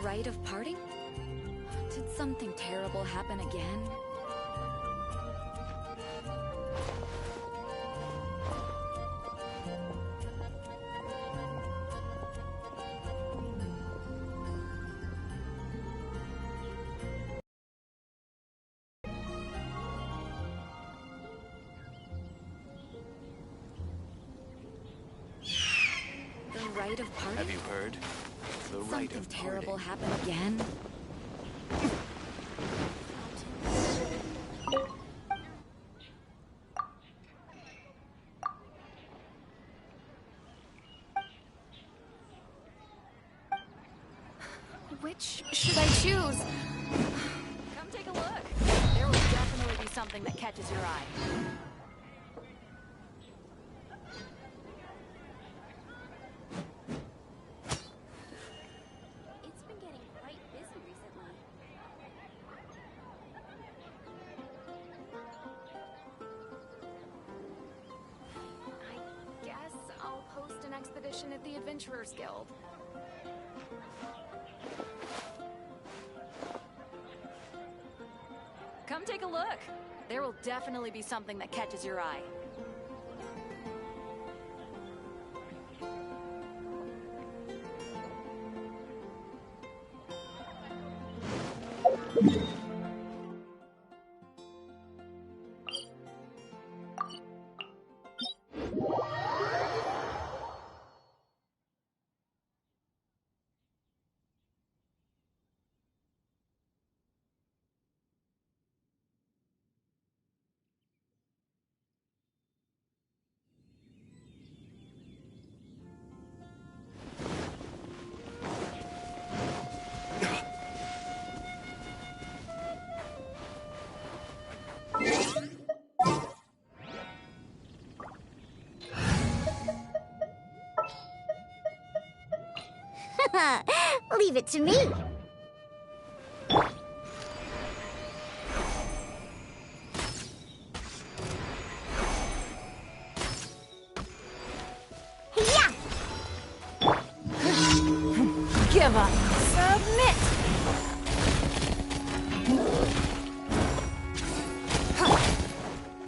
rite of parting? Did something terrible happen again? The rite of parting? Have you heard? The rite Something of terrible parting. happen again? Which should I choose? Come take a look. There will definitely be something that catches your eye. It's been getting quite busy recently. I guess I'll host an expedition at the Adventurers Guild. Come take a look. There will definitely be something that catches your eye. Leave it to me. Yeah. Give up. Submit.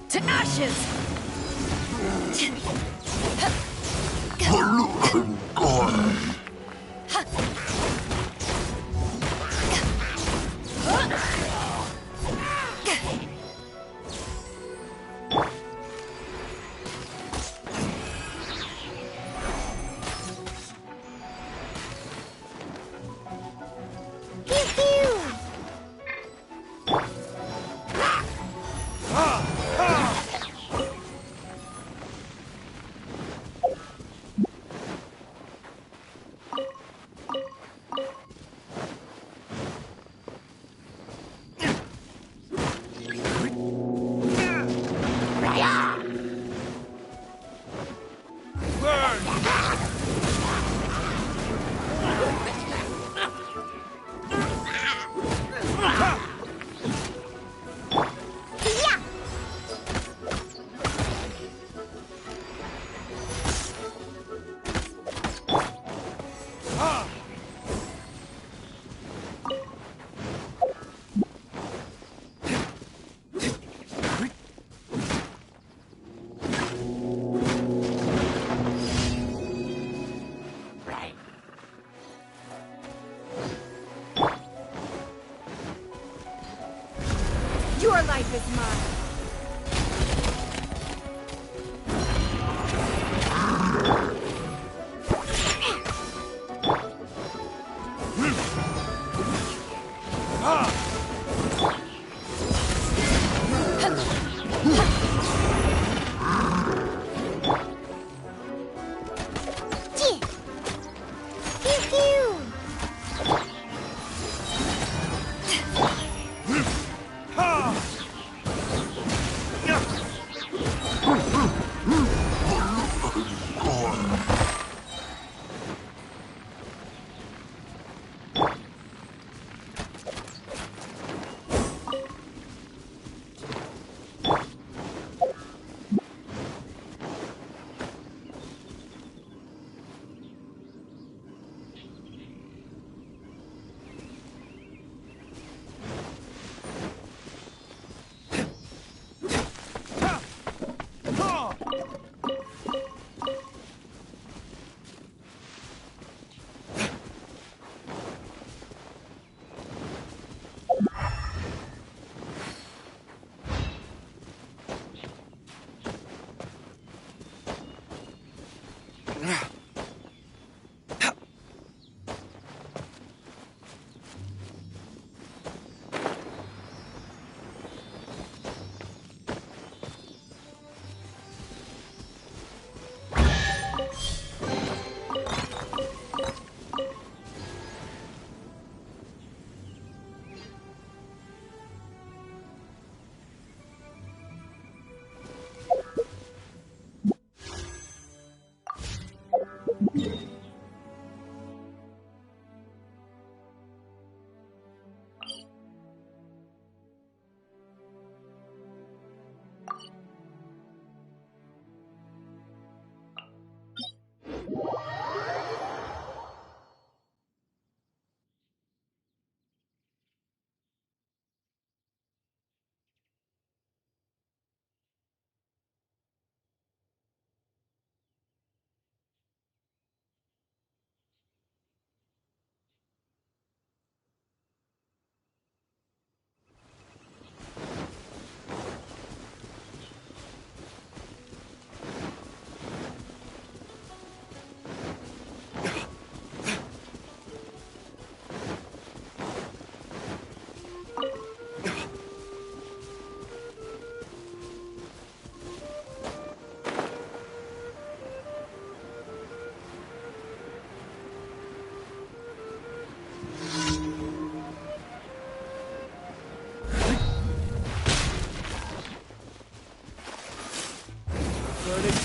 To ashes. Your life is mine.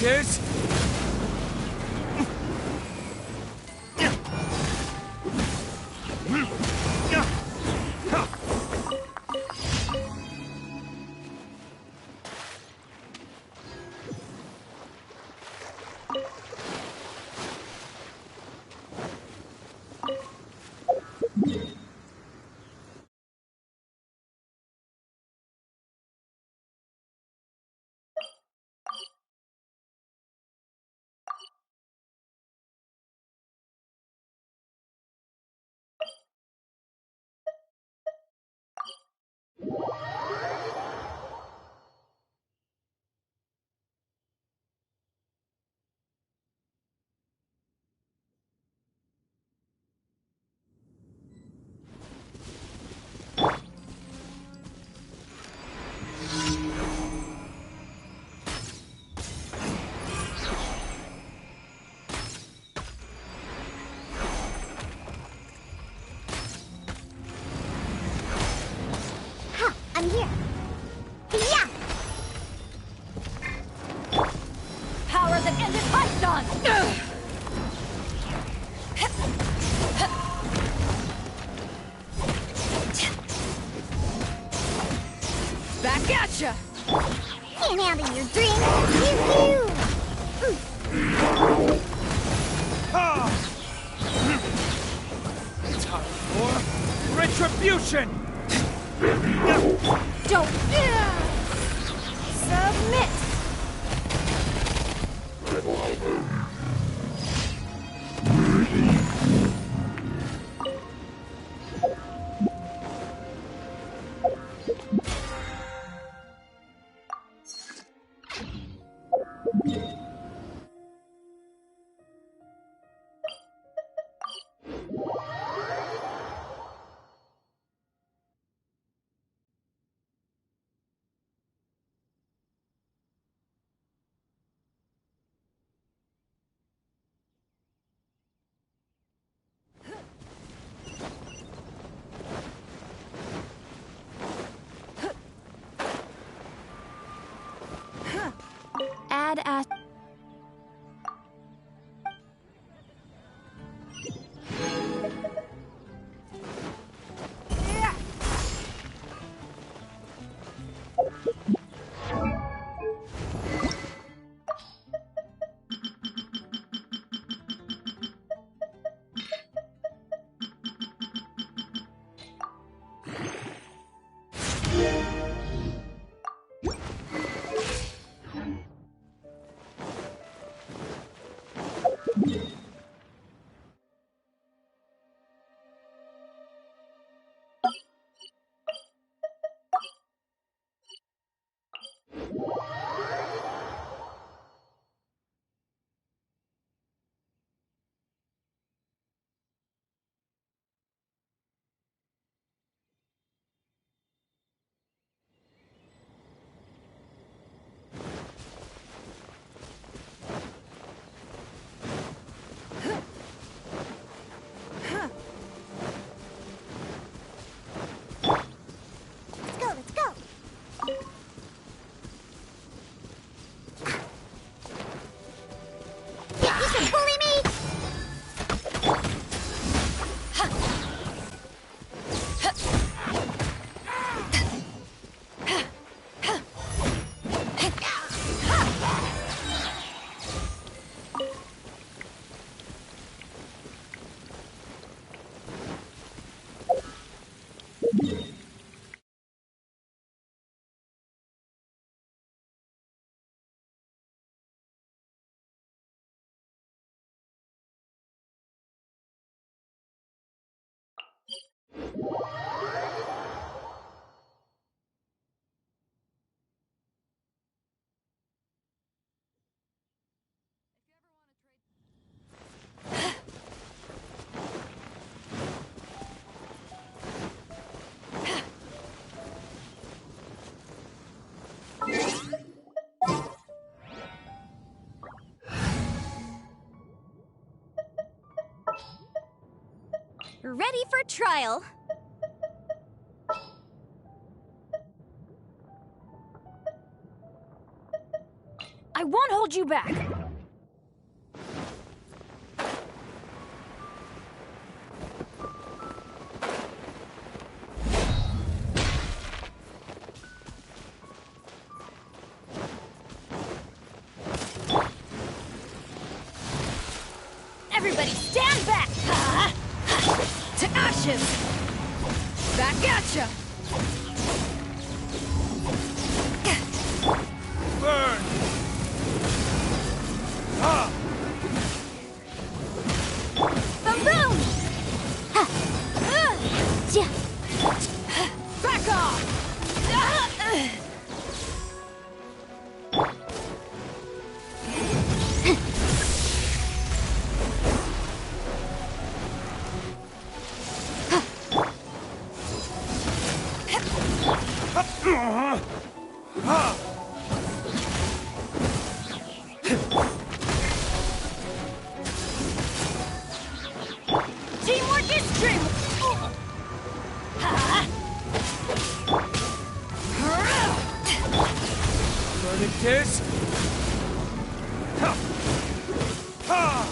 This... I'm here. Yeah! Power that ended Python! Back at ya! Can't handle your dreams. Pew pew! Time for retribution! Don't... Submit! Add a... Let's go. You can bully me! Ready for trial. I won't hold you back. Everybody stand back! To ashes! Back at ya! Burn! Ha! Boom! Ja. Back off! Teamwork is dream. Verdict is... Ha! Ha!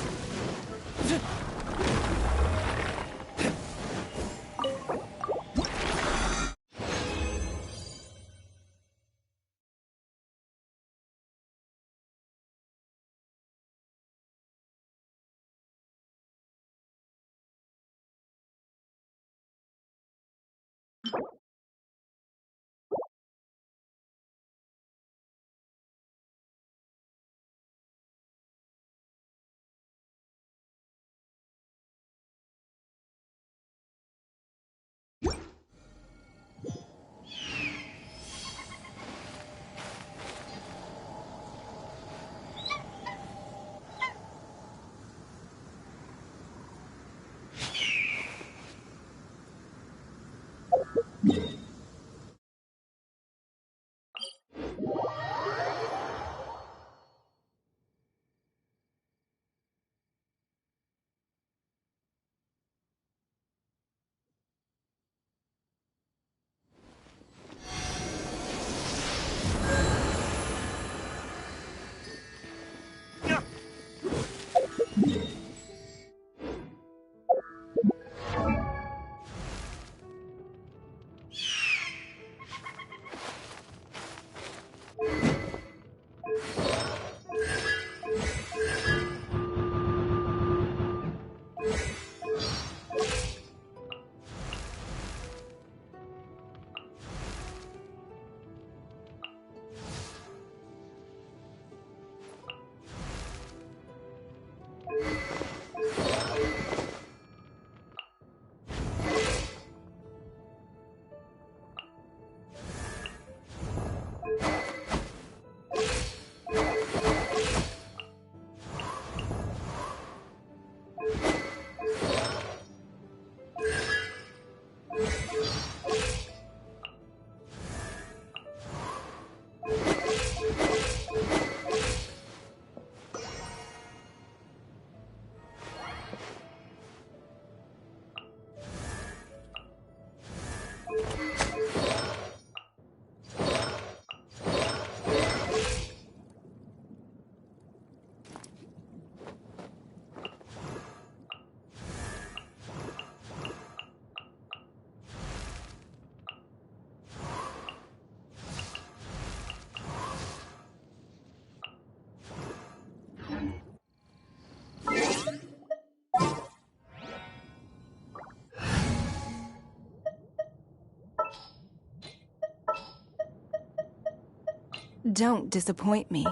Don't disappoint me.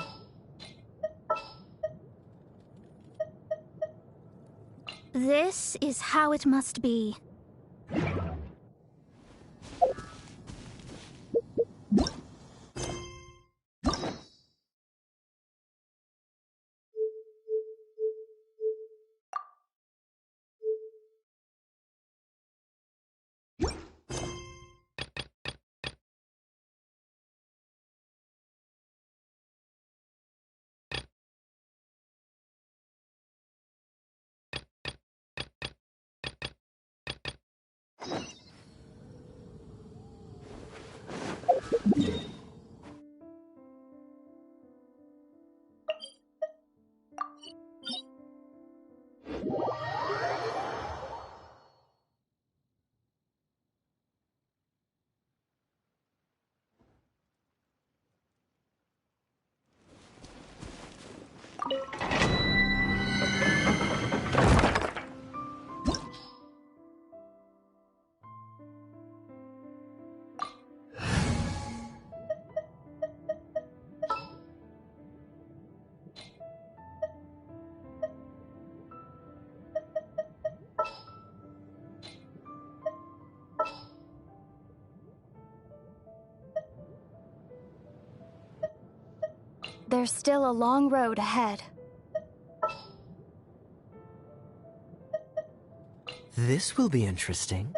This is how it must be. There's still a long road ahead. This will be interesting.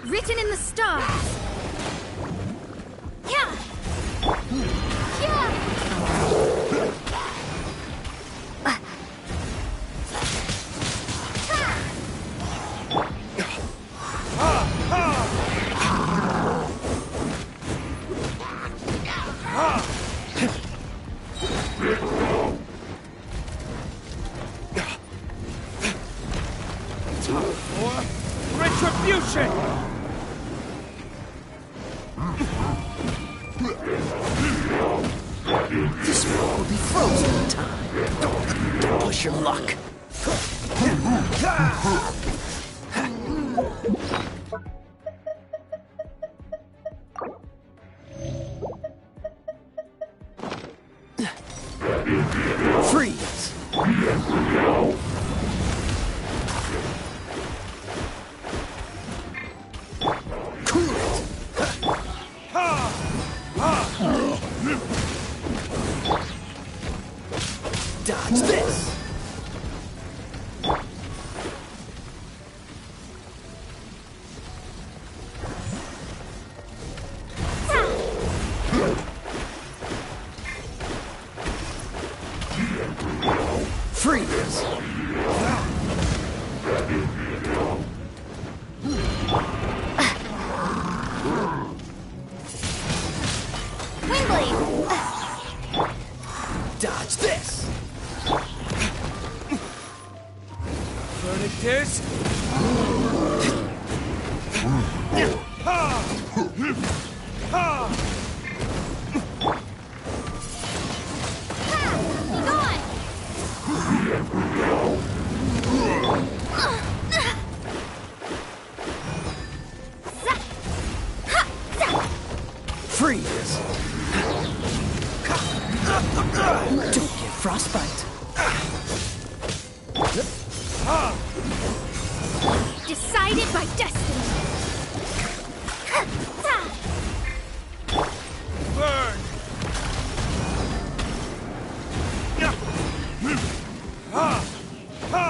Written in the stars. Yeah. Retribution! This world will be frozen in time. Don't push your luck. Freeze! Cool it! Dodge this! Freeze! Windblade. Dodge this! Burning disc! Ha! Ha! Freeze! Don't get frostbite. Decided by destiny. Burn! Ha! Ha!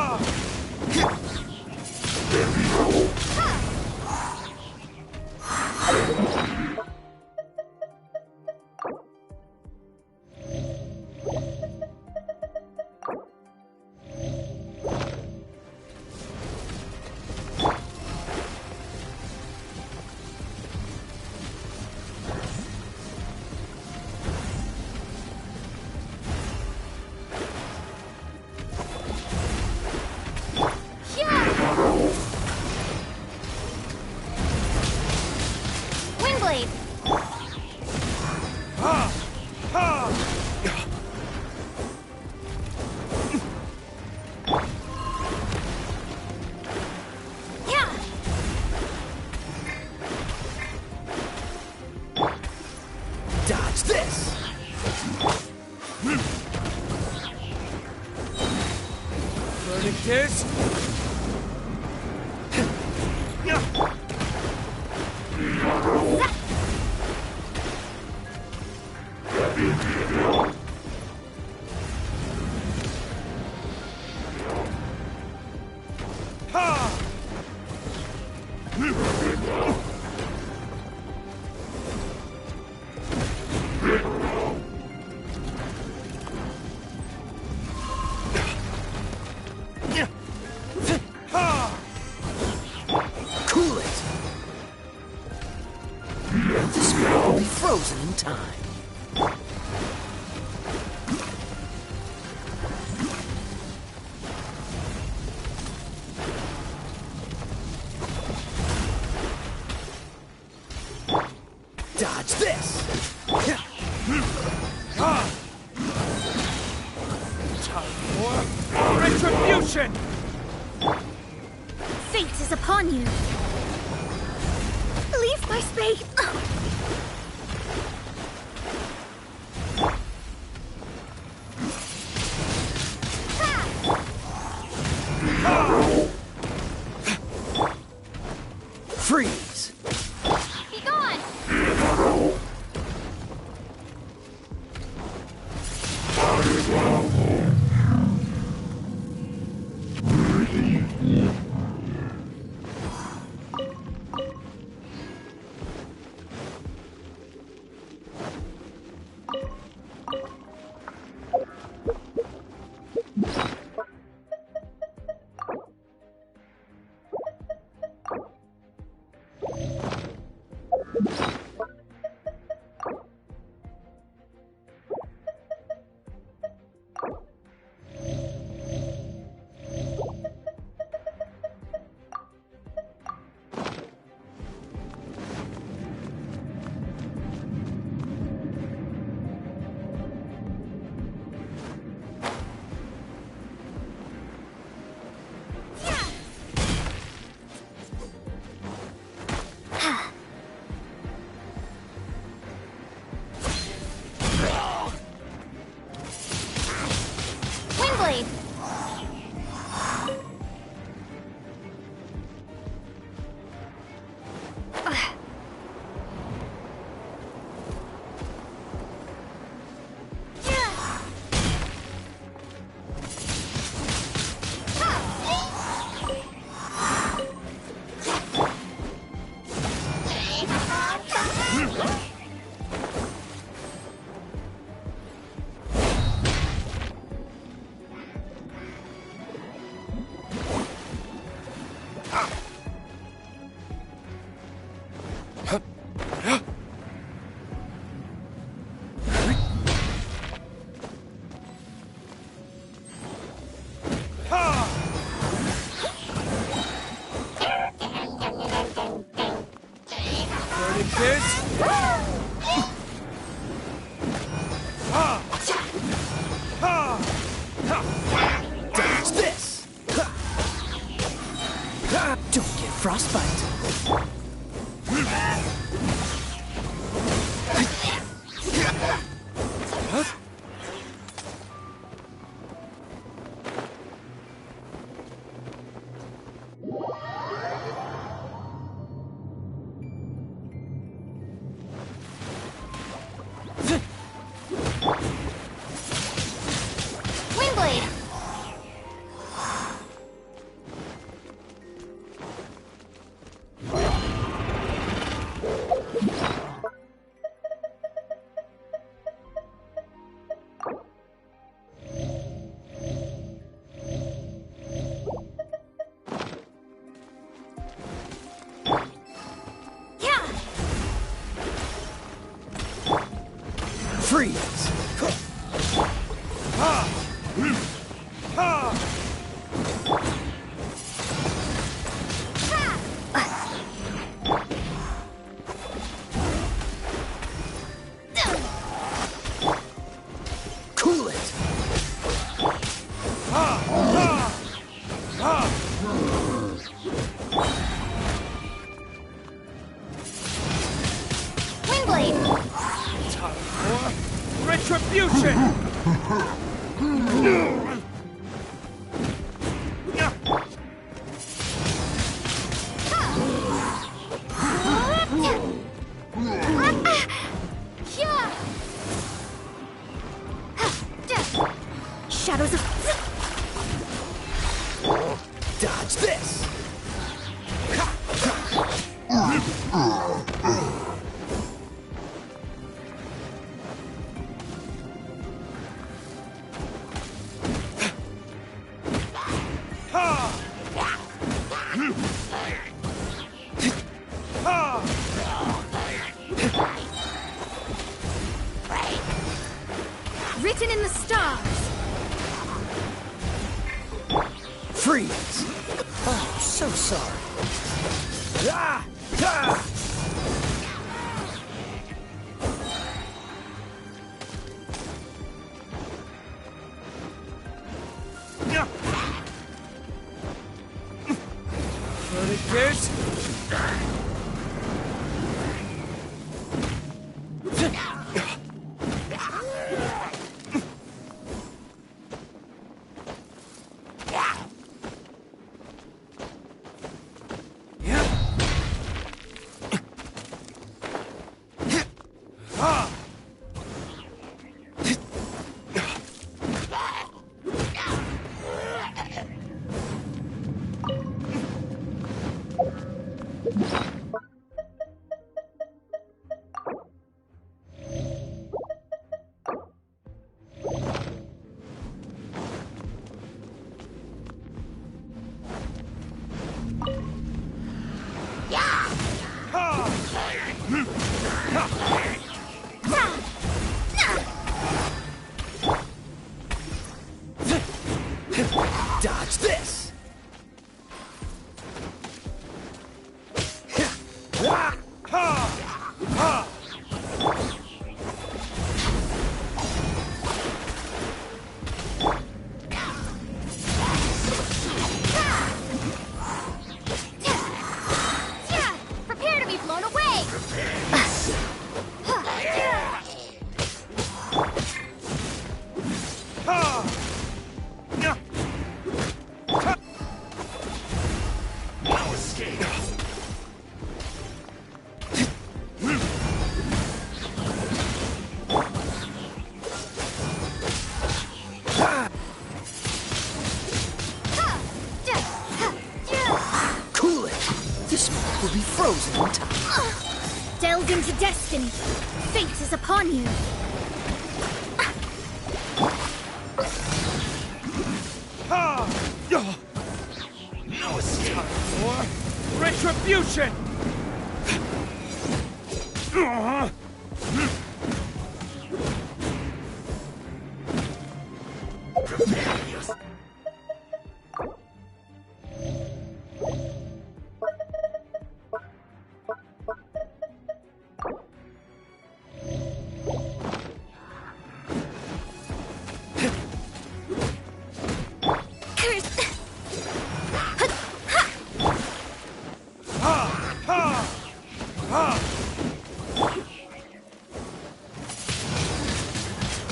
Windblade. Ha! Ha! Yeah. Dodge this! Burning Verdict is... Cool it. The screen will be frozen in time. Dodge this! Time for retribution! Fate is upon you. Leave my space. Freeze! Be gone! Windblade! Verdict is... Dodge this! Don't get frostbite. Windblade! Yeah! Freeze! Cool it! Windblade! Time for retribution! Shadows of... Dodge this! Written in the stars. Freeze! Oh, so sorry. Ah! Ah! Renegades! Dodge this! Prepare to be blown away! Cool it! This one will be frozen in time. Delve into destiny. Fate is upon you. No escape for retribution!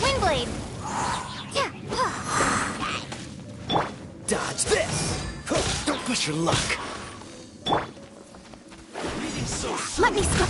Windblade! Dodge this! Don't push your luck. Let me stop.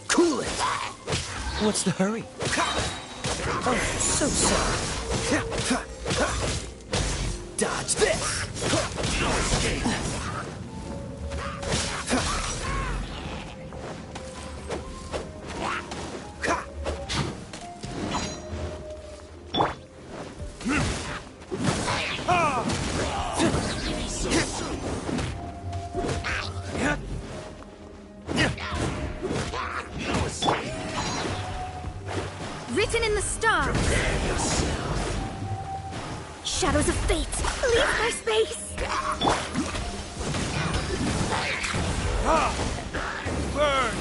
Cool it! What's the hurry? Oh, so sorry. Dodge this! No escape! Written in the stars. Shadows of fate. Leave my space. Burn!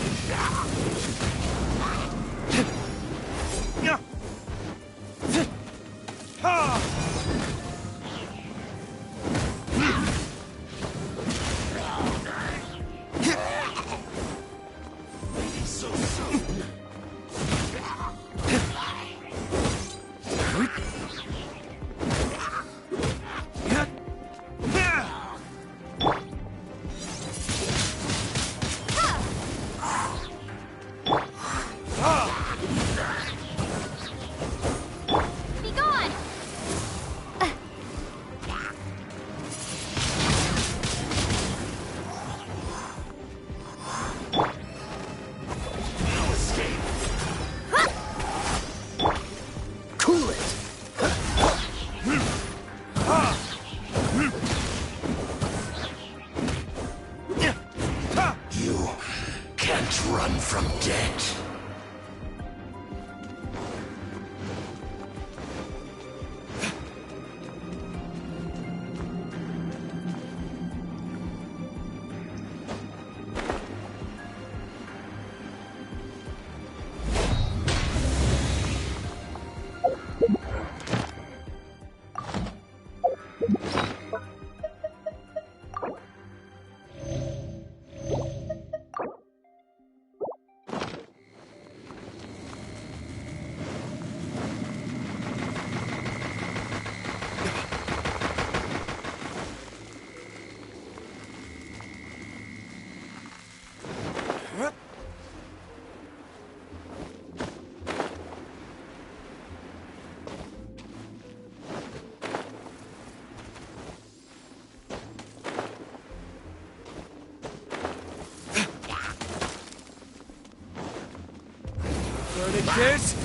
is...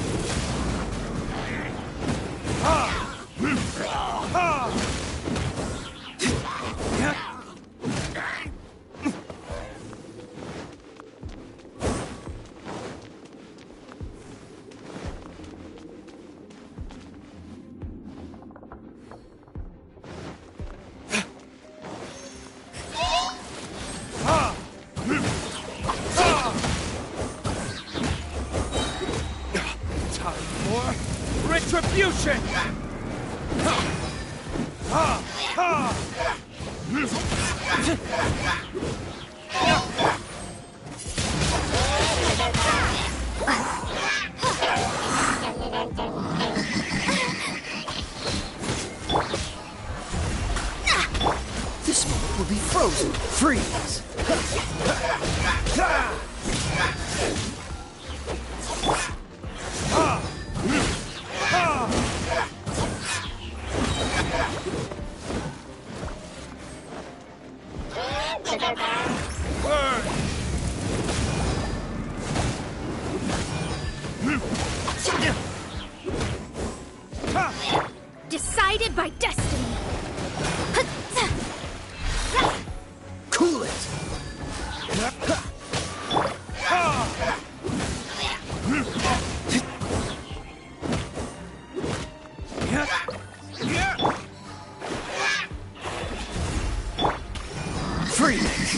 Time for retribution! This moment will be frozen. Freeze! Burn! Decided by destiny. Cool it! Freeze!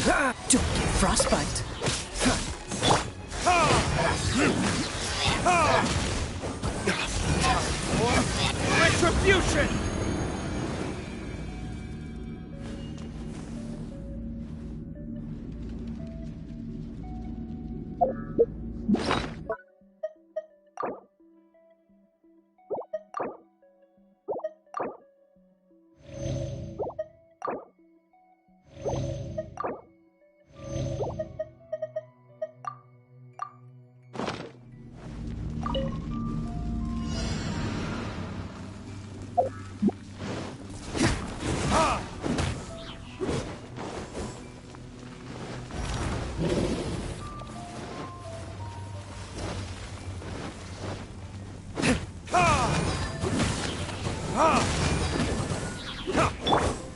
Don't get frostbite. Retribution!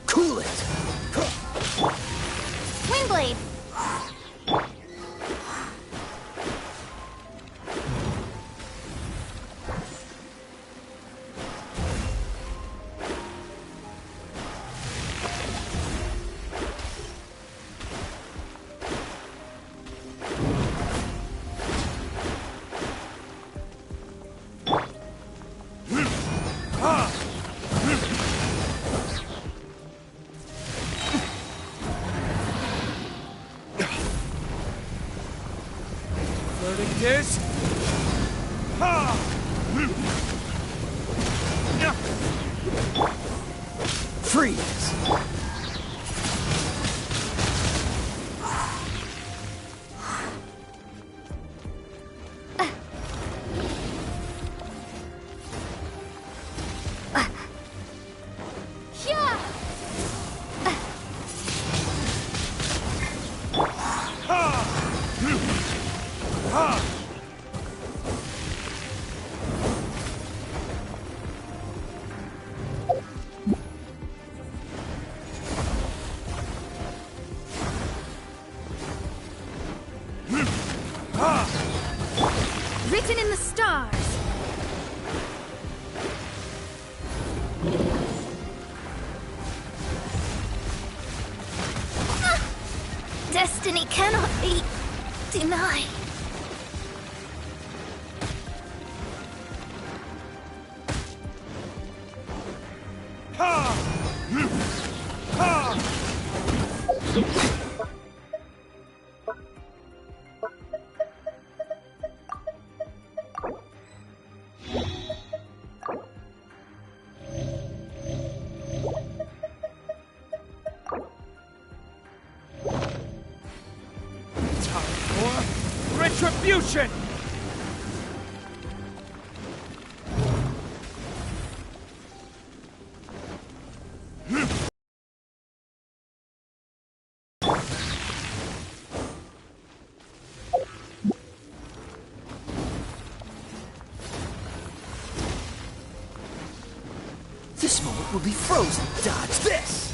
Cool it! Windblade. Verdict is... Freeze! Yeah. Written in the stars. Destiny cannot be denied. Time for retribution! This moment will be frozen. Dodge this!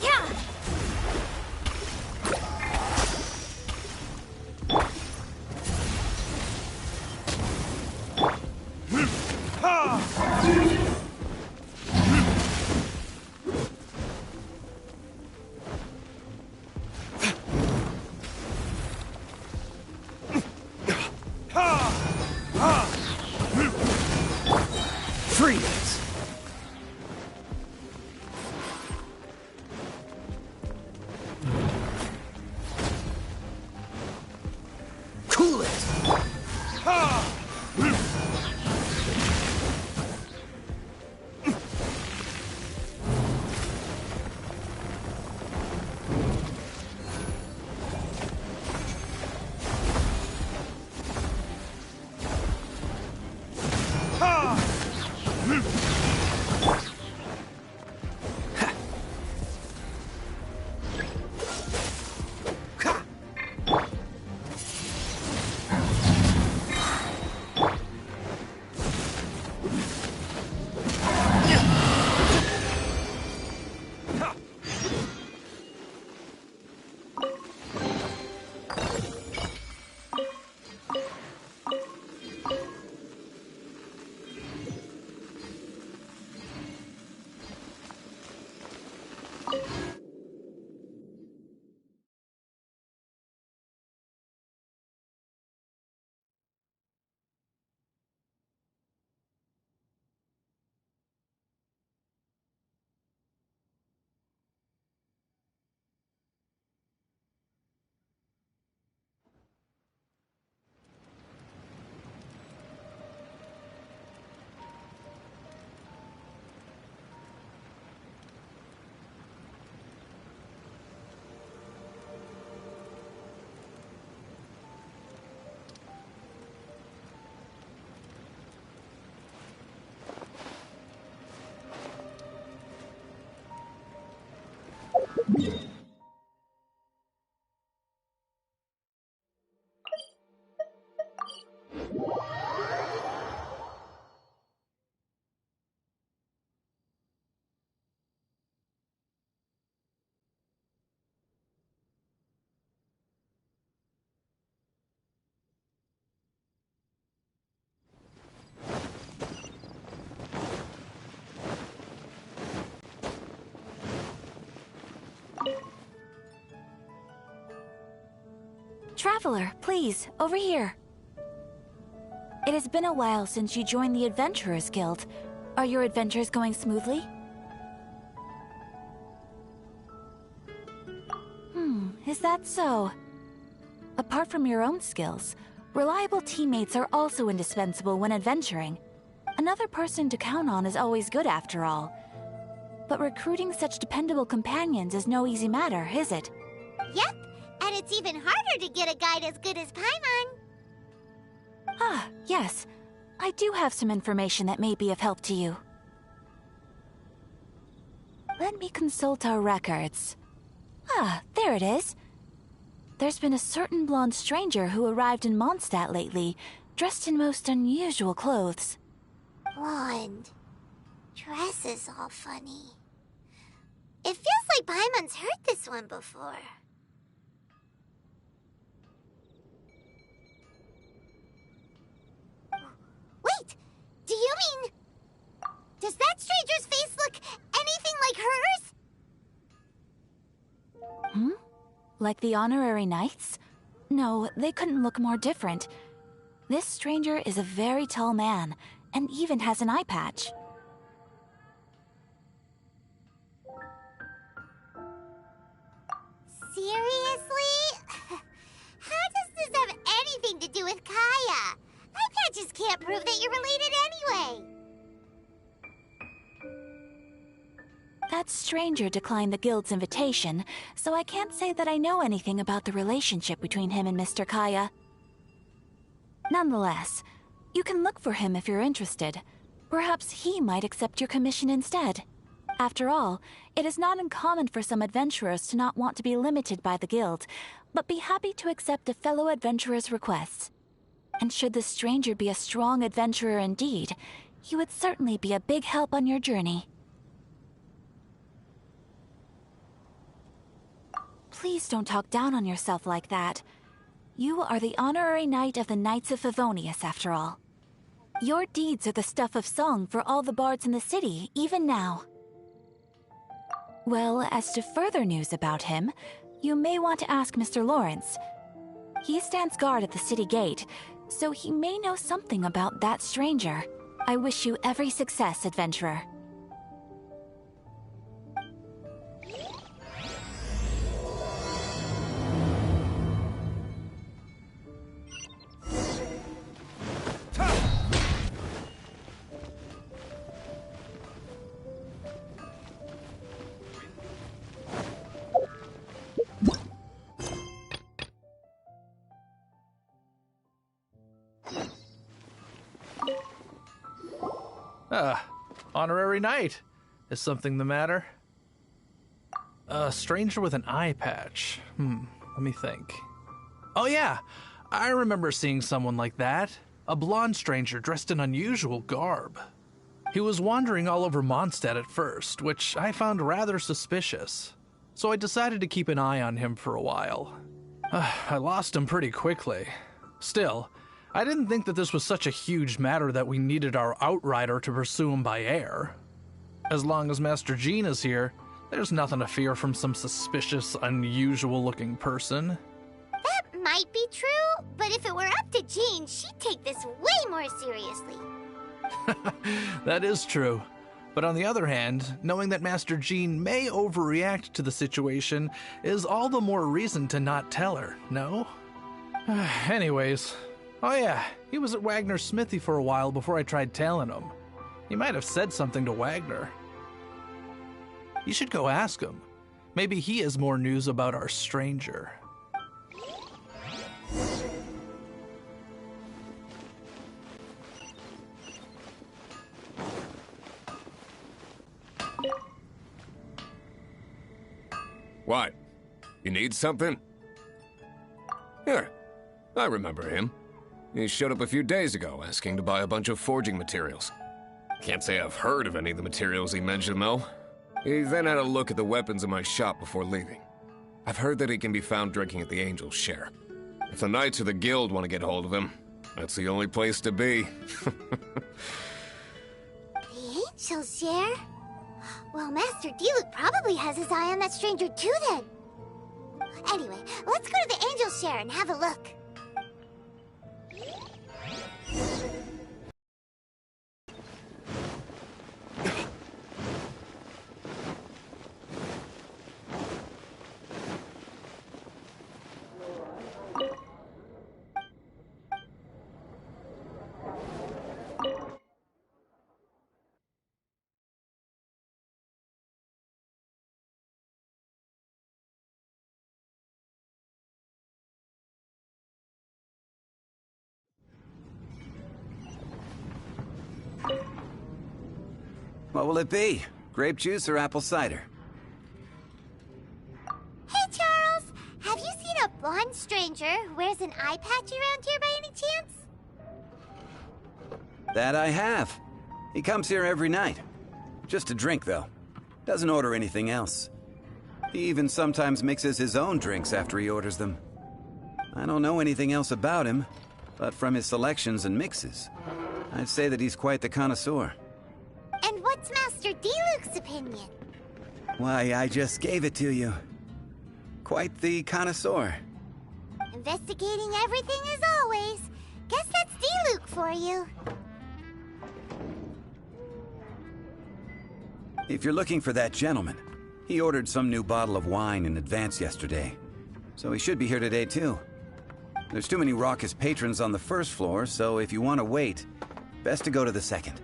Yeah! Freeze! Cool it! Traveler, please, over here. It has been a while since you joined the Adventurers Guild. Are your adventures going smoothly? Is that so? Apart from your own skills, reliable teammates are also indispensable when adventuring. Another person to count on is always good after all. But recruiting such dependable companions is no easy matter, is it? Yep, and it's even harder to get a guide as good as Paimon. Ah, yes. I do have some information that may be of help to you. Let me consult our records. Ah, there it is. There's been a certain blonde stranger who arrived in Mondstadt lately, dressed in most unusual clothes. Blonde. Dress is all funny. It feels like Paimon's heard this one before. Wait! Do you mean... Does that stranger's face look anything like hers? Like the honorary knights? No, they couldn't look more different. This stranger is a very tall man, and even has an eye patch. Seriously? How does this have anything to do with Kaya? Eye patches can't prove that you're related anyway. That stranger declined the guild's invitation, so I can't say that I know anything about the relationship between him and Mr. Kaya. Nonetheless, you can look for him if you're interested. Perhaps he might accept your commission instead. After all, it is not uncommon for some adventurers to not want to be limited by the guild, but be happy to accept a fellow adventurer's requests. And should the stranger be a strong adventurer indeed, he would certainly be a big help on your journey. Please don't talk down on yourself like that. You are the honorary knight of the Knights of Favonius, after all. Your deeds are the stuff of song for all the bards in the city, even now. Well, as to further news about him, you may want to ask Mr. Lawrence. He stands guard at the city gate, so he may know something about that stranger. I wish you every success, adventurer. Honorary knight. Is something the matter? A stranger with an eye patch. Let me think. Oh yeah, I remember seeing someone like that. A blonde stranger dressed in unusual garb. He was wandering all over Mondstadt at first, which I found rather suspicious. So I decided to keep an eye on him for a while. I lost him pretty quickly. Still, I didn't think that this was such a huge matter that we needed our outrider to pursue him by air. As long as Master Jean is here, there's nothing to fear from some suspicious, unusual-looking person. That might be true, but if it were up to Jean, she'd take this way more seriously. That is true. But on the other hand, knowing that Master Jean may overreact to the situation is all the more reason to not tell her, no? Anyways... Oh yeah, he was at Wagner's smithy for a while before I tried tailing him. He might have said something to Wagner. You should go ask him. Maybe he has more news about our stranger. What? You need something? Here, I remember him. He showed up a few days ago, asking to buy a bunch of forging materials. Can't say I've heard of any of the materials he mentioned, though. He then had a look at the weapons in my shop before leaving. I've heard that he can be found drinking at the Angel's Share. If the Knights or the Guild want to get hold of him, that's the only place to be. The Angel's Share? Well, Master Diluc probably has his eye on that stranger too, then. Anyway, let's go to the Angel's Share and have a look. What will it be? Grape juice or apple cider? Hey, Charles! Have you seen a blonde stranger who wears an eye patch around here by any chance? That I have. He comes here every night. Just to drink, though. Doesn't order anything else. He even sometimes mixes his own drinks after he orders them. I don't know anything else about him, but from his selections and mixes, I'd say that he's quite the connoisseur. And what's Master Diluc's opinion? Why, I just gave it to you. Quite the connoisseur. Investigating everything as always. Guess that's Diluc for you. If you're looking for that gentleman, he ordered some new bottle of wine in advance yesterday. So he should be here today, too. There's too many raucous patrons on the first floor, so if you want to wait, best to go to the second.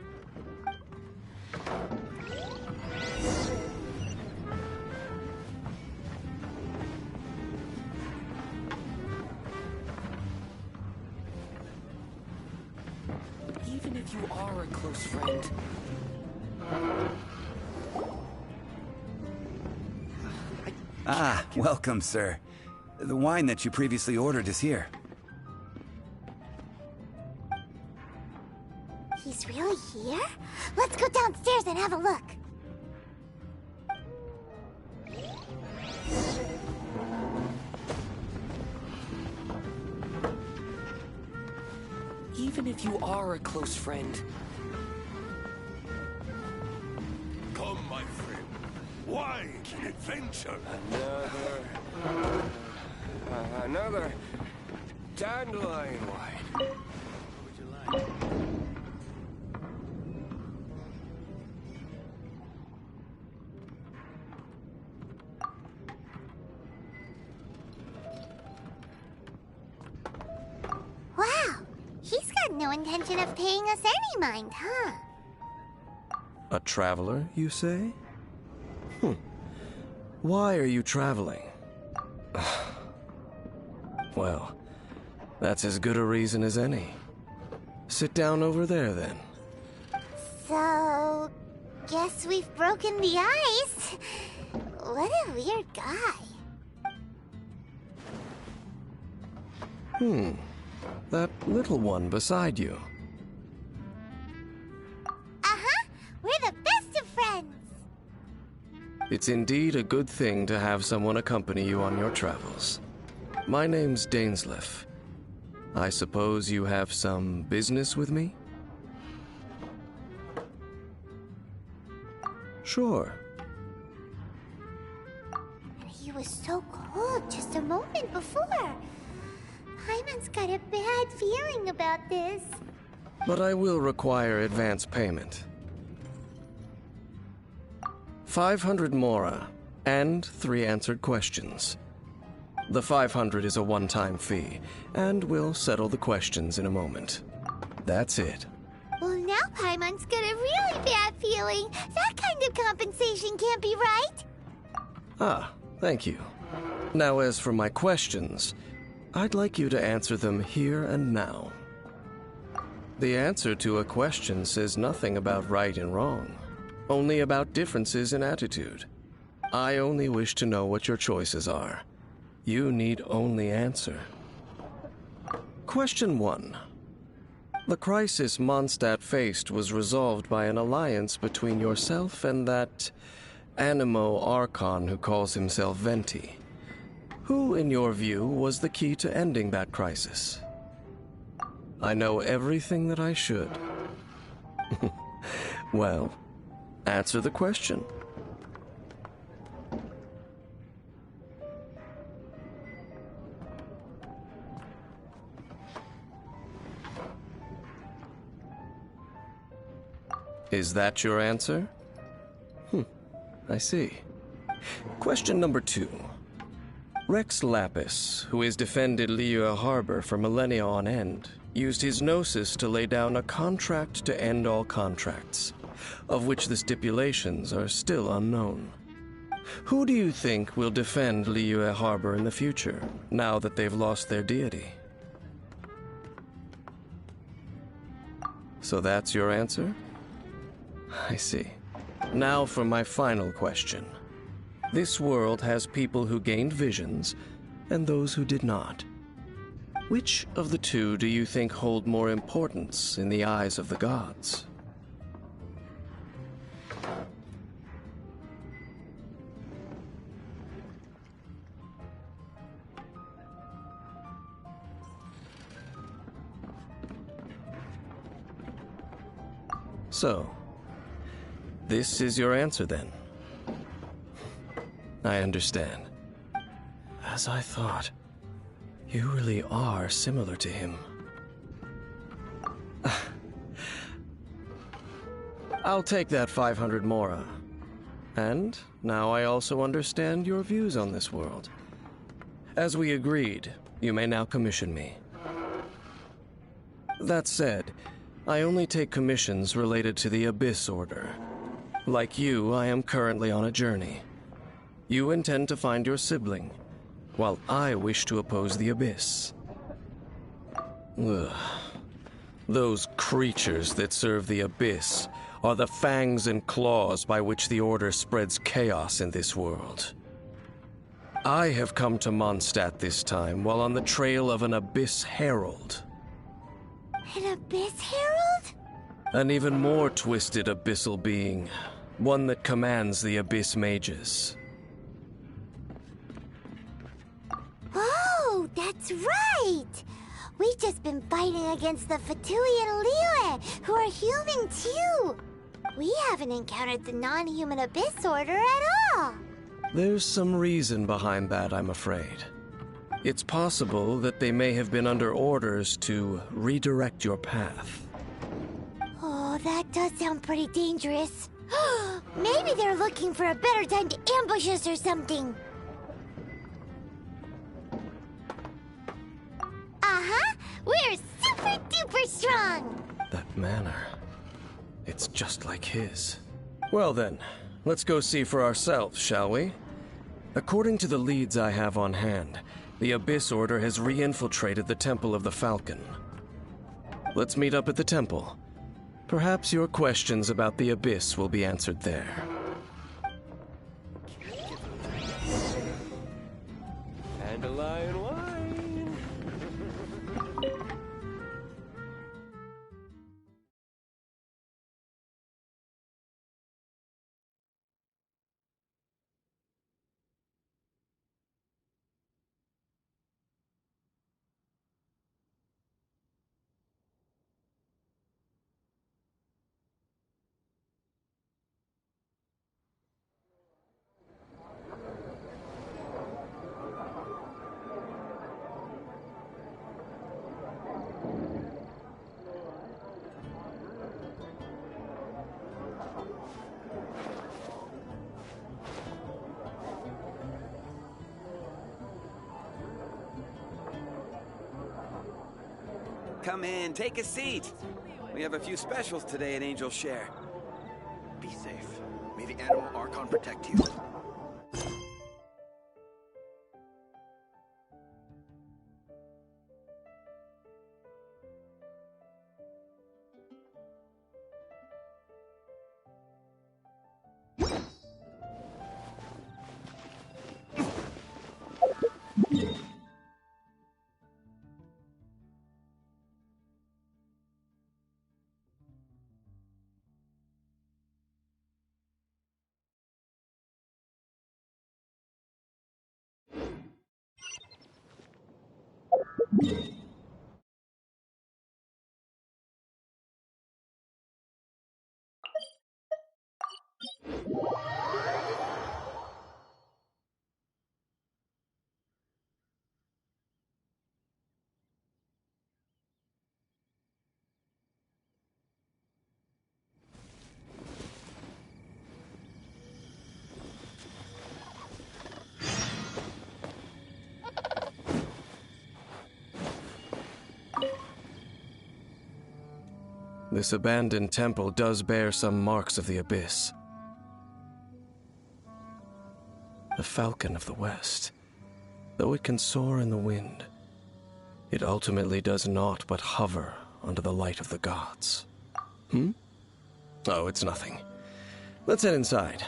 Even if you are a close friend, Ah, welcome, sir. The wine that you previously ordered is here. He's really here? Let's go downstairs and have a look. Even if you are a close friend, Come, my friend. Wine and adventure. Another dandelion wine. What would you like? Wow, he's got no intention of paying us any mind, huh? A traveler, you say? Why are you traveling? Well, that's as good a reason as any. Sit down over there, then. So, guess we've broken the ice. What a weird guy. That little one beside you. Uh-huh, we're the best of friends. It's indeed a good thing to have someone accompany you on your travels. My name's Dainsleif. I suppose you have some business with me? Sure. And he was so cold just a moment before. Paimon's got a bad feeling about this. But I will require advance payment. 500 mora, and 3 answered questions. The 500 is a one-time fee, and we'll settle the questions in a moment. That's it. Well, now Paimon's got a really bad feeling. That kind of compensation can't be right. Ah, thank you. Now, as for my questions, I'd like you to answer them here and now. The answer to a question says nothing about right and wrong, only about differences in attitude. I only wish to know what your choices are. You need only answer. Question 1. The crisis Mondstadt faced was resolved by an alliance between yourself and that Animo Archon who calls himself Venti. Who, in your view, was the key to ending that crisis? I know everything that I should. Well, answer the question. Is that your answer? I see. Question number 2. Rex Lapis, who has defended Liyue Harbor for millennia on end, used his gnosis to lay down a contract to end all contracts, of which the stipulations are still unknown. Who do you think will defend Liyue Harbor in the future, now that they've lost their deity? So that's your answer? I see. Now for my final question. This world has people who gained visions, and those who did not. Which of the two do you think hold more importance in the eyes of the gods? So, this is your answer then? I understand. As I thought, you really are similar to him. I'll take that 500 mora. And now I also understand your views on this world. As we agreed, you may now commission me. That said, I only take commissions related to the Abyss Order. Like you, I am currently on a journey. You intend to find your sibling, while I wish to oppose the Abyss. Ugh. Those creatures that serve the Abyss are the fangs and claws by which the Order spreads chaos in this world. I have come to Mondstadt this time while on the trail of an Abyss Herald. An Abyss Herald? An even more twisted abyssal being. One that commands the Abyss Mages. Oh, that's right! We've just been fighting against the Fatui and Liyue, who are human too! We haven't encountered the non-human Abyss Order at all! There's some reason behind that, I'm afraid. It's possible that they may have been under orders to redirect your path. Oh, that does sound pretty dangerous. Maybe they're looking for a better time to ambush us or something. Uh-huh! We're super duper strong! That manner. It's just like his. Well then, let's go see for ourselves, shall we? According to the leads I have on hand, the Abyss Order has re-infiltrated the Temple of the Falcon. Let's meet up at the temple. Perhaps your questions about the Abyss will be answered there. Dandelion wine. Come in, take a seat. We have a few specials today at Angel Share. Be safe. May the Animal Archon protect you. This abandoned temple does bear some marks of the Abyss. The Falcon of the West. Though it can soar in the wind, it ultimately does naught but hover under the light of the gods. Oh, it's nothing. Let's head inside.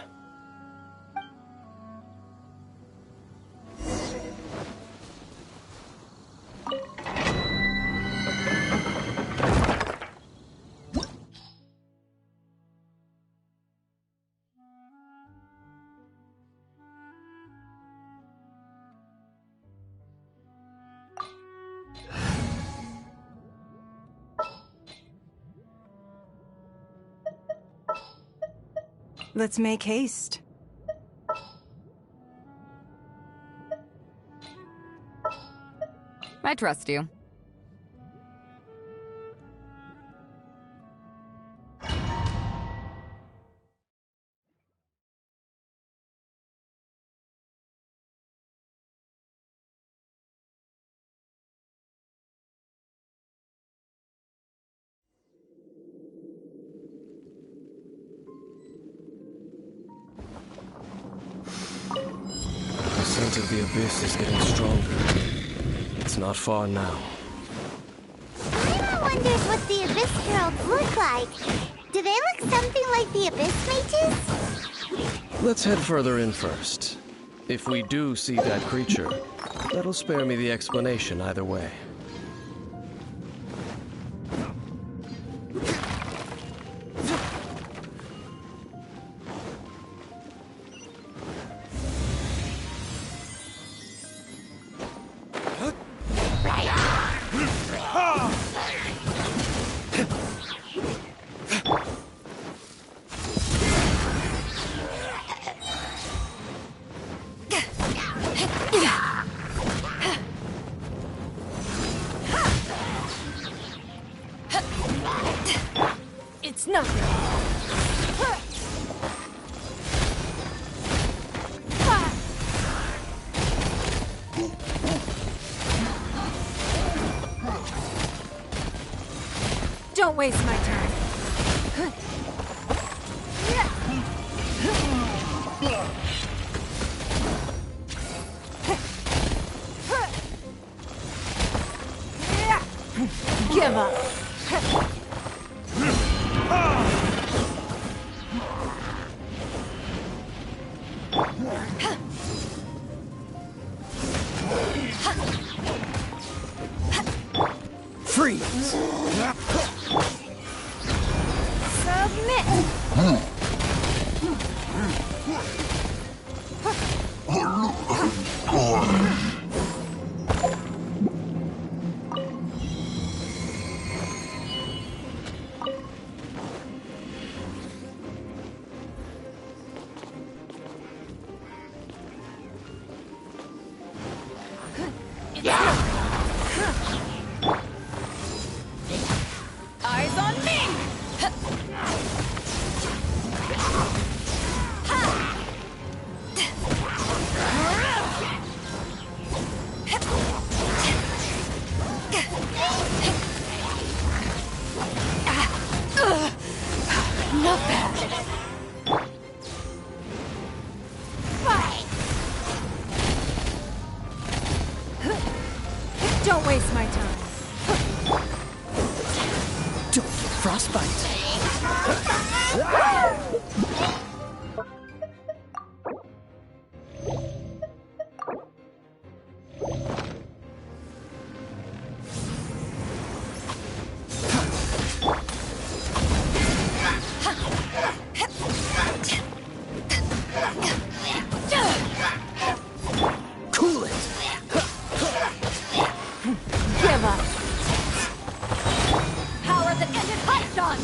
Let's make haste. I trust you. The scent of the Abyss is getting stronger. It's not far now. Paimon wonders what the Abyss Heralds look like. Do they look something like the Abyss Mages? Let's head further in first. If we do see that creature, that'll spare me the explanation either way. It's nothing. Don't waste my time. Give up. Freeze! Submit. Eyes on me! Not bad. Don't waste my time. Don't get frostbite. Cool it. Give up. Power that ended Python!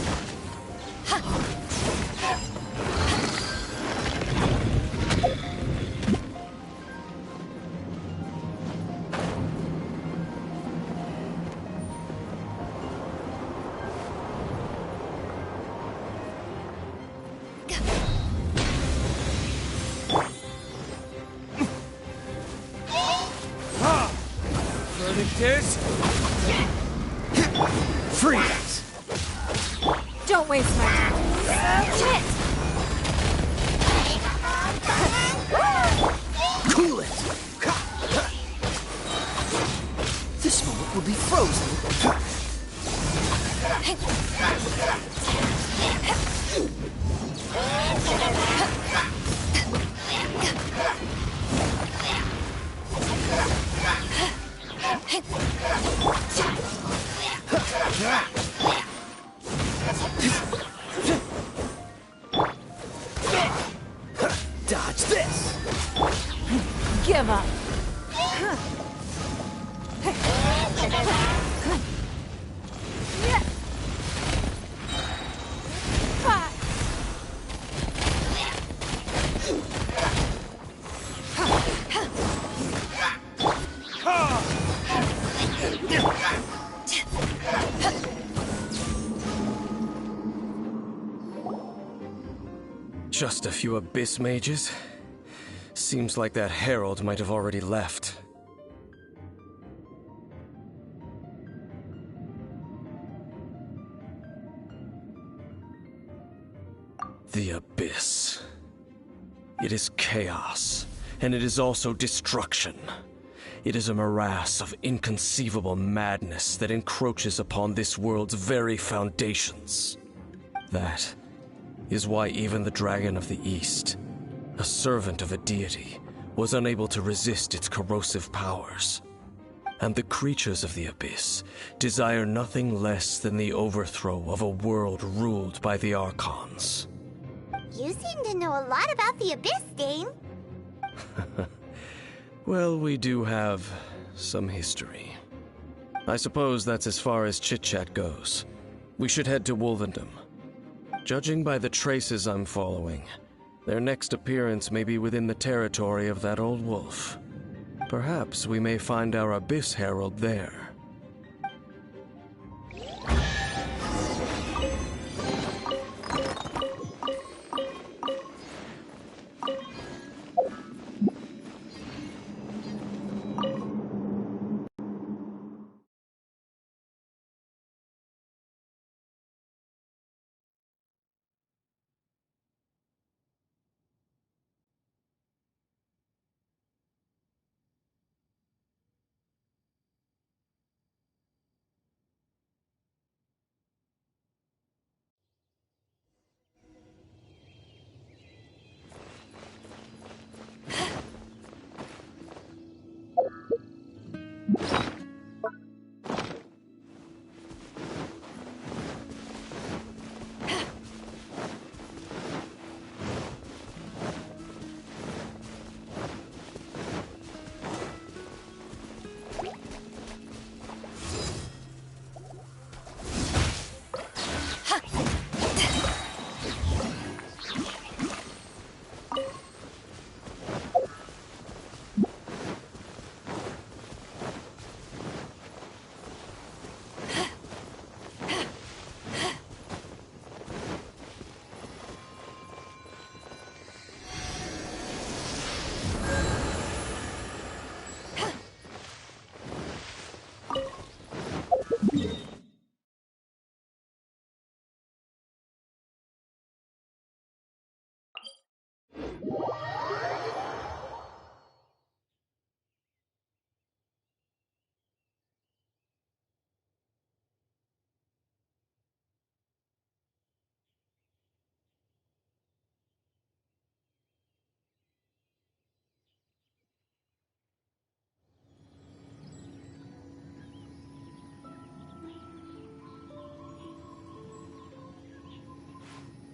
This? Freeze! Don't waste my time. Submit! Cool it! This moment will be frozen. Dodge this! Give up. Just a few abyss mages? Seems like that herald might have already left. The abyss. It is chaos, and it is also destruction. It is a morass of inconceivable madness that encroaches upon this world's very foundations. That is why even the Dragon of the East, a servant of a deity, was unable to resist its corrosive powers. And the creatures of the Abyss desire nothing less than the overthrow of a world ruled by the Archons. You seem to know a lot about the Abyss, Dane. Well, we do have some history. I suppose that's as far as chit-chat goes. We should head to Wolvendom. Judging by the traces I'm following, their next appearance may be within the territory of that old wolf. Perhaps we may find our Abyss Herald there.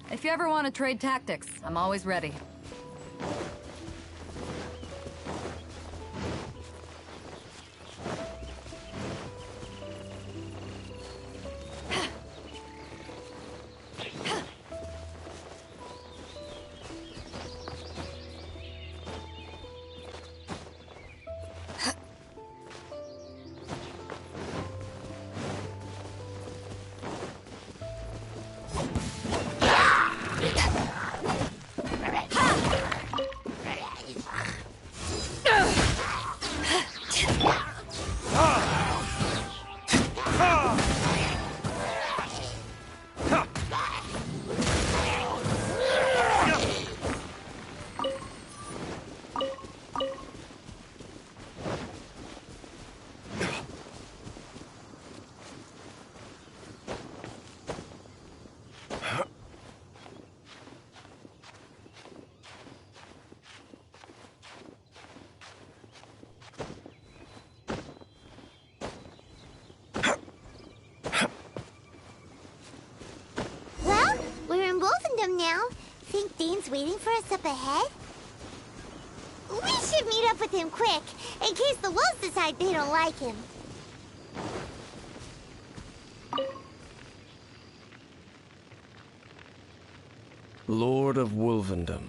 If you ever want to trade tactics, I'm always ready. Well, we're in Wolfendom now. Think Dane's waiting for us up ahead? We should meet up with him quick, in case the wolves decide they don't like him. Lord of Wolvendom,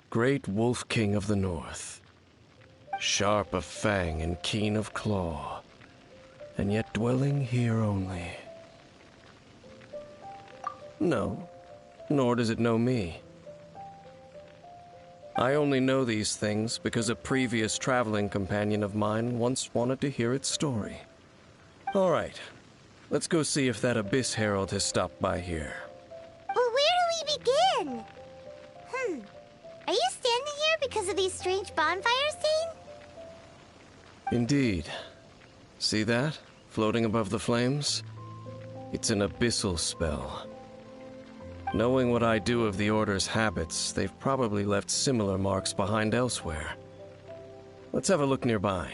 great Wolf King of the North. Sharp of fang and keen of claw, and yet dwelling here only. No, nor does it know me. I only know these things because a previous traveling companion of mine once wanted to hear its story. All right, let's go see if that Abyss Herald has stopped by here. But where do we begin? Are you standing here because of these strange bonfires, Dane? Indeed. See that? Floating above the flames? It's an abyssal spell. Knowing what I do of the Order's habits, they've probably left similar marks behind elsewhere. Let's have a look nearby.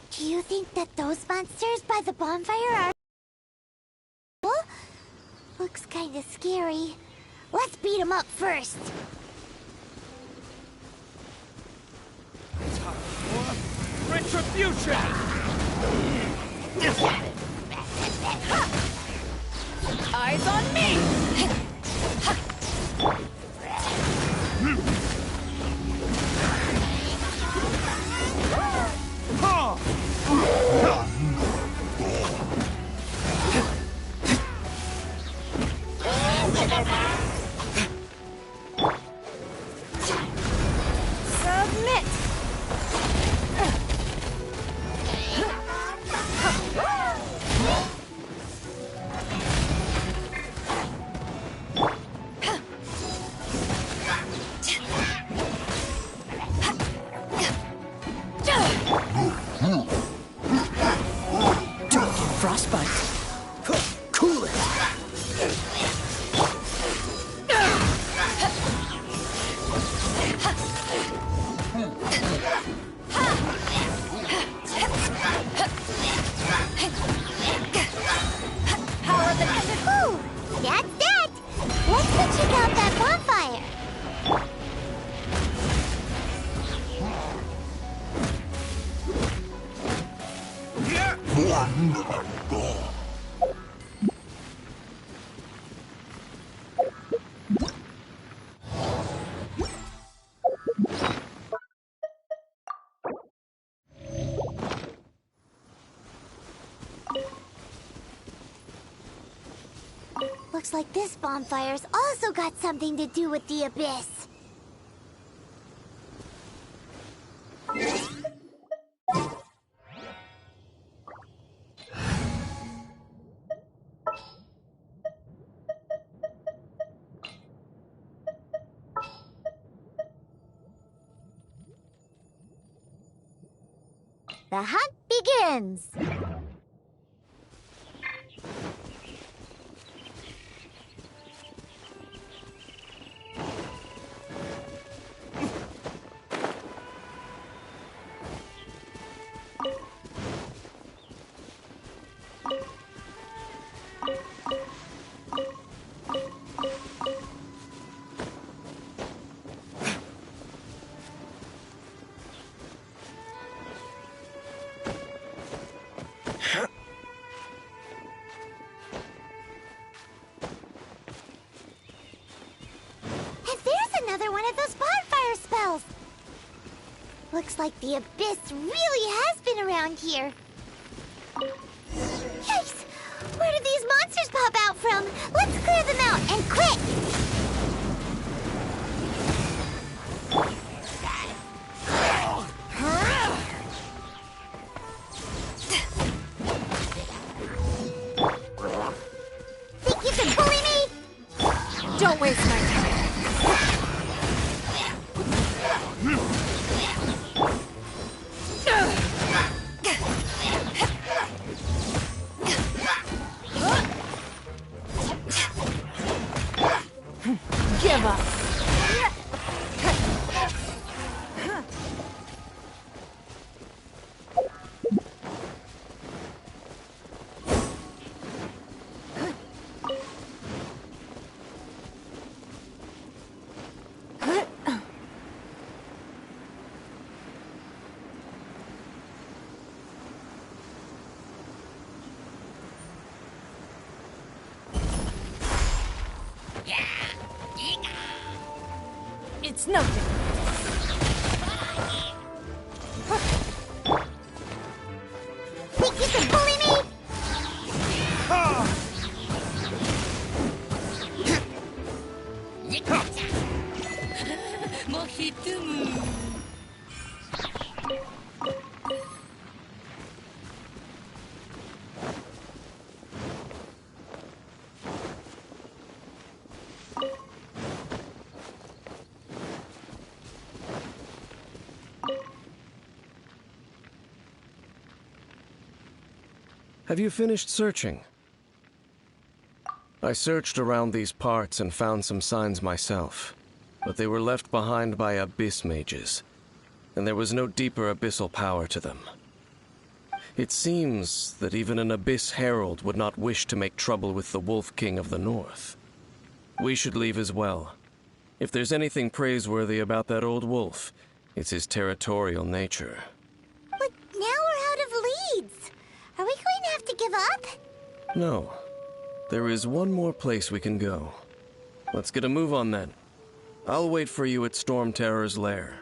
Do you think that those monsters by the bonfire are... Looks kinda scary. Let's beat them up first. Retribution! Eyes on me! Submit! Don't get frostbite. Cool it. Power the Ooh, that's that! Let's go check out that bonfire! Looks like this bonfire's also got something to do with the abyss. The hunt begins! Looks like the abyss really has been around here. Yikes! Where did these monsters pop out from? Let's clear them out, and quick! Think you can bully me? Don't waste my time. Give up. It's nothing. Think you can bully me? Have you finished searching? I searched around these parts and found some signs myself, but they were left behind by abyss mages, and there was no deeper abyssal power to them. It seems that even an abyss herald would not wish to make trouble with the Wolf King of the North. We should leave as well. If there's anything praiseworthy about that old wolf, it's his territorial nature. But now we're out of leads. Are we going to have to give up? No. There is one more place we can go. Let's get a move on then. I'll wait for you at Storm Terror's lair.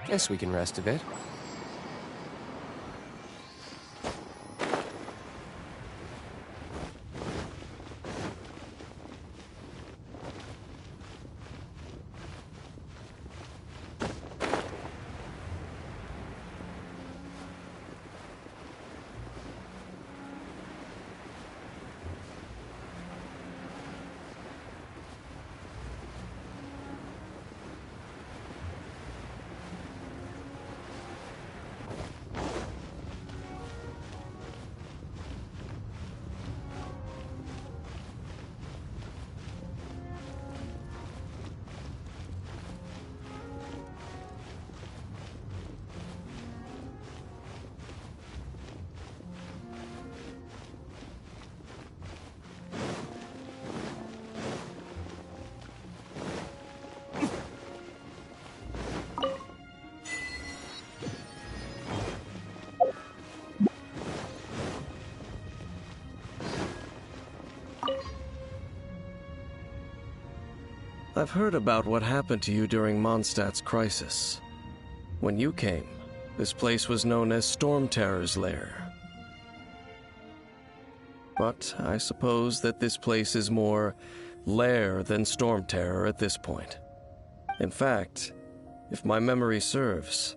Guess we can rest a bit. I've heard about what happened to you during Mondstadt's crisis. When you came, this place was known as Storm Terror's lair. But I suppose that this place is more lair than Storm Terror at this point. In fact, if my memory serves,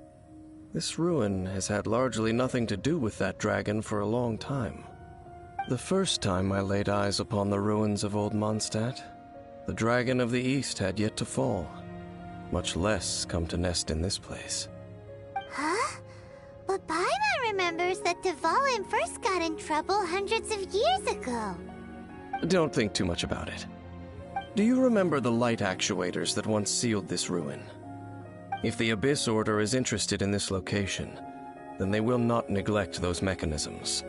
this ruin has had largely nothing to do with that dragon for a long time. The first time I laid eyes upon the ruins of Old Mondstadt, the Dragon of the East had yet to fall, much less come to nest in this place. Huh? But Paimon remembers that Dvalin first got in trouble hundreds of years ago. Don't think too much about it. Do you remember the light actuators that once sealed this ruin? If the Abyss Order is interested in this location, then they will not neglect those mechanisms.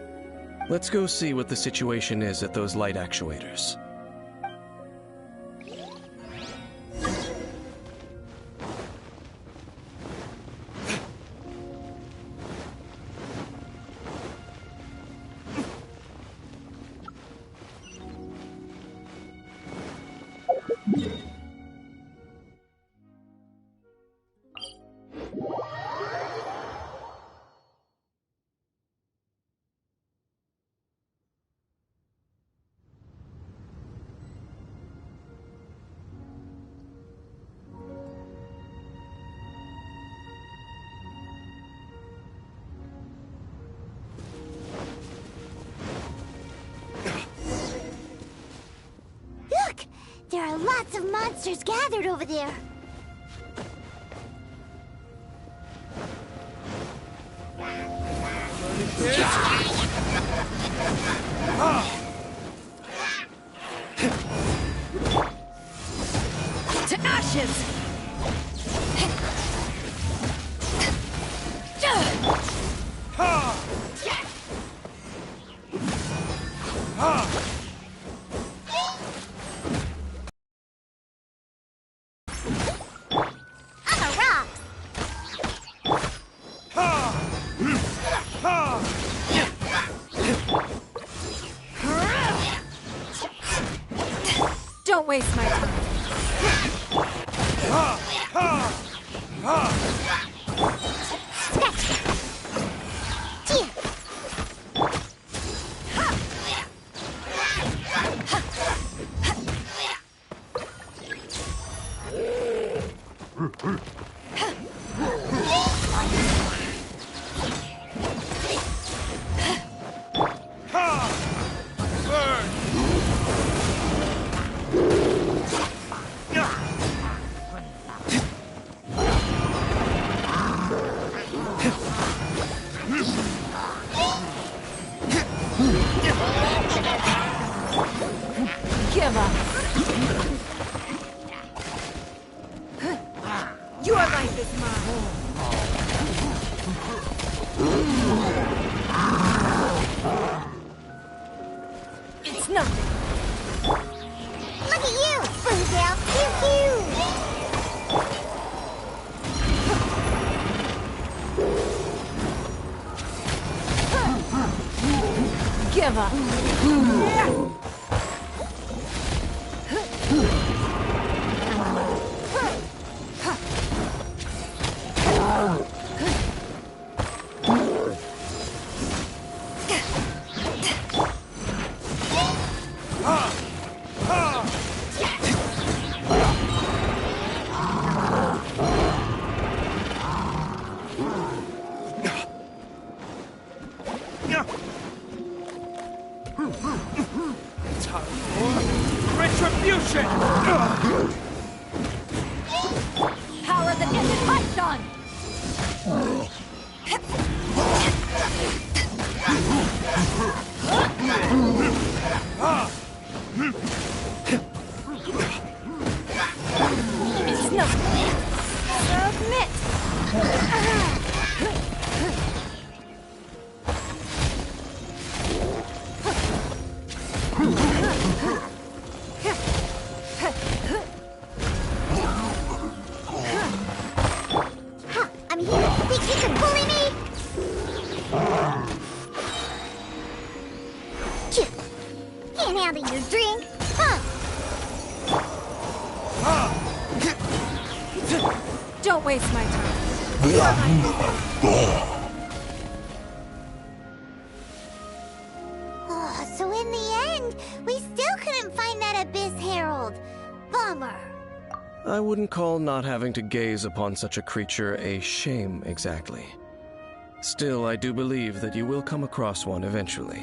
Let's go see what the situation is at those light actuators. Look! There are lots of monsters gathered over there. To ashes! I'm a rock! Don't waste my time. Give up. Your life is mine. It's nothing. Look at you, Boondale! Pew pew! Give up. Retribution! Power that ended my son! It's nothing. Submit! I'm here! Think you can bully me? Can't handle your drink, huh? waste my time. Oh, so in the end, we still couldn't find that Abyss Herald. Bummer. I wouldn't call not having to gaze upon such a creature a shame exactly. Still, I do believe that you will come across one eventually.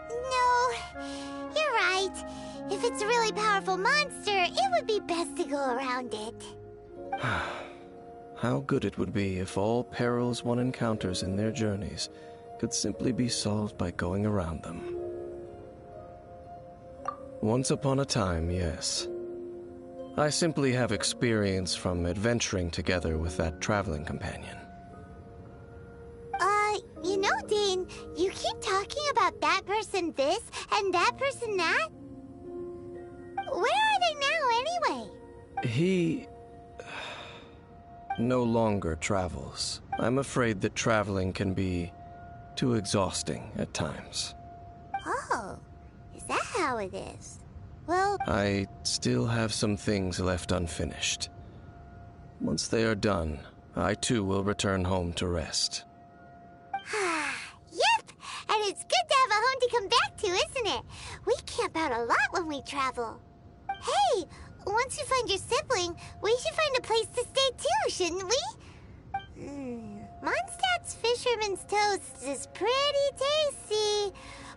No, you're right. If it's a really powerful monster, it would be best to go around it. How good it would be if all perils one encounters in their journeys could simply be solved by going around them. Once upon a time, yes. I simply have experience from adventuring together with that traveling companion. You know, Dane, you keep talking about that person this and that person that. Where are they now, anyway? He no longer travels. I'm afraid that traveling can be too exhausting at times. Oh, is that how it is? Well, I still have some things left unfinished. Once they are done, I too will return home to rest. Yep, and it's good to have a home to come back to, isn't it? We camp out a lot when we travel. Hey, once you find your sibling, we should find a place to stay too, shouldn't we? Mondstadt's Fisherman's Toast is pretty tasty,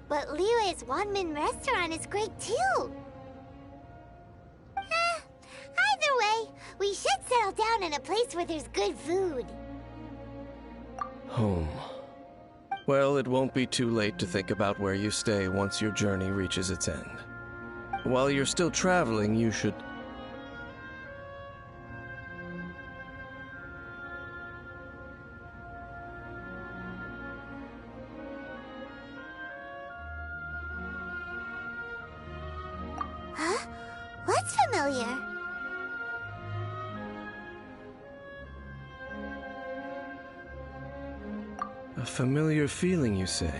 but Liyue's Wanmin restaurant is great too. Either way, we should settle down in a place where there's good food. Home. Well, it won't be too late to think about where you stay once your journey reaches its end. While you're still traveling, you should... Huh? What's familiar? A familiar feeling, you say?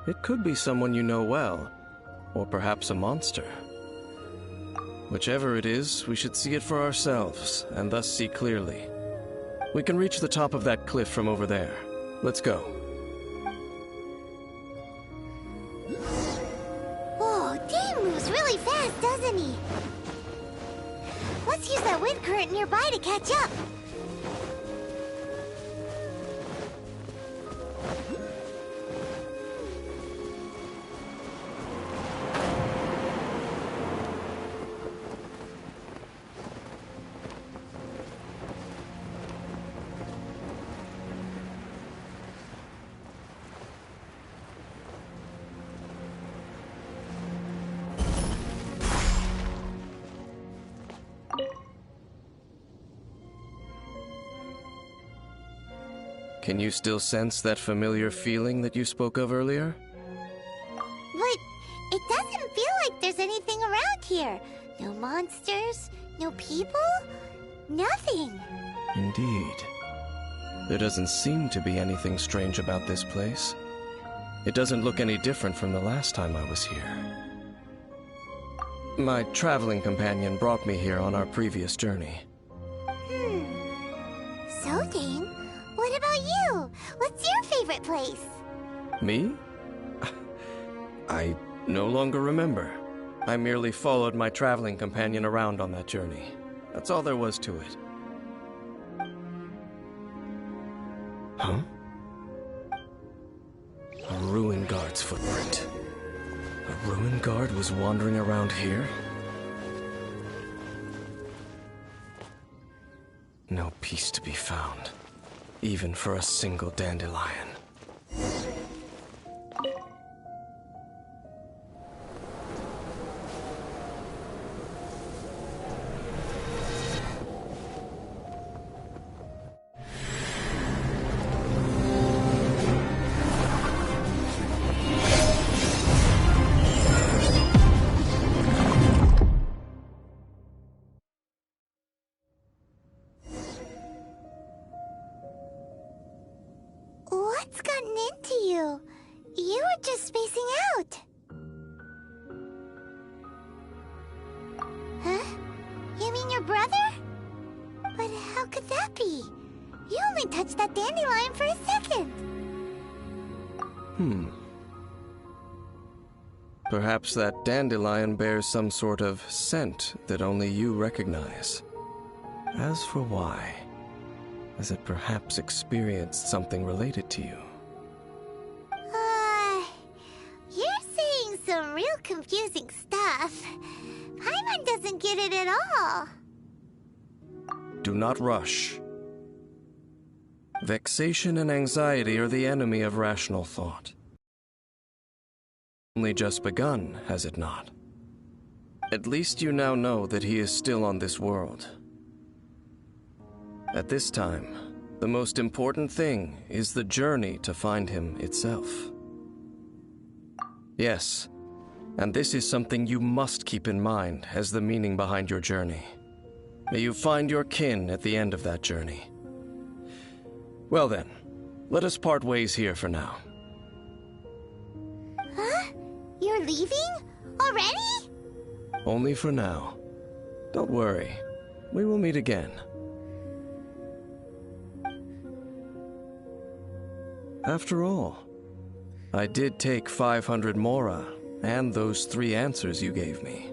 It could be someone you know well, or perhaps a monster. Whichever it is, we should see it for ourselves, and thus see clearly. We can reach the top of that cliff from over there. Let's go. Whoa, Dane moves really fast, doesn't he? Let's use that wind current nearby to catch up. Can you still sense that familiar feeling that you spoke of earlier? But it doesn't feel like there's anything around here. No monsters, no people, nothing. Indeed. There doesn't seem to be anything strange about this place. It doesn't look any different from the last time I was here. My traveling companion brought me here on our previous journey. So, Dane, what about you? What's your favorite place? Me? I no longer remember. I merely followed my traveling companion around on that journey. That's all there was to it. Huh? A ruin guard's footprint. A ruin guard was wandering around here? No peace to be found, even for a single dandelion. What's gotten into you? You were just spacing out. Huh? You mean your brother? But even touched that dandelion for a second. Perhaps that dandelion bears some sort of scent that only you recognize. As for why, has it perhaps experienced something related to you? You're saying some real confusing stuff. Paimon doesn't get it at all. Do not rush. Vexation and anxiety are the enemy of rational thought. Only just begun, has it not? At least you now know that he is still on this world. At this time, the most important thing is the journey to find him itself. Yes, and this is something you must keep in mind as the meaning behind your journey. May you find your kin at the end of that journey. Well then, let us part ways here for now. Huh? You're leaving? Already? Only for now. Don't worry, we will meet again. After all, I did take 500 mora and those 3 answers you gave me.